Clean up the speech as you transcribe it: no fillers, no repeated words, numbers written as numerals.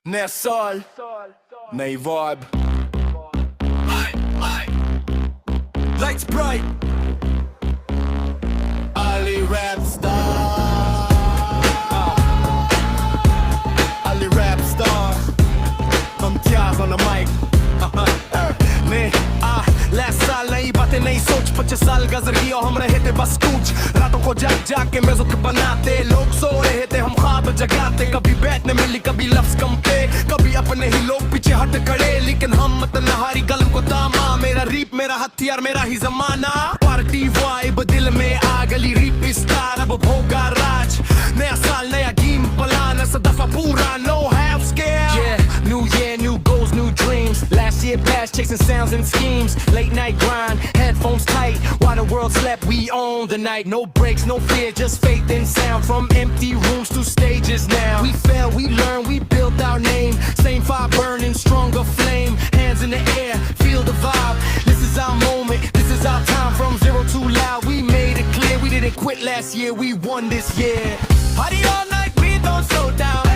nea sol, nea vibe. Lights bright, Ali rap star, Ali rap star, Imtiaz on the mic. ने last साल नई बातें नई सोच 25 साल गुजर गई और हम रहे थे बस कूच रातों को जाग जाग के मेज़ों बनाते लोग सो रहे थे हम ख्वाब जगाते कभी बैठने मिली कभी लफ्ज कम थे कभी अपने ही लोग पीछे हट खड़े लेकिन हम मत नहारी कलम को तामा मेरा रीप मेरा हथियार मेरा ही जमाना पार्टी वाइब दिल में आ गली रीप स्टार अब भोगा राज नया साल नया गेम प्लान ऐसा दफा पूरा no half scare yeah new year new goals new dreams last year past chasing sounds and schemes late night grind headphones tight while the world slept we own the night no breaks no fear just faith and sound from empty rooms to stages now we fell we learned we built our name same fire burning stronger flame hands in the air feel the vibe this is our moment this is our time from zero to loud we made it clear we didn't quit last year we won this year party all night we don't slow down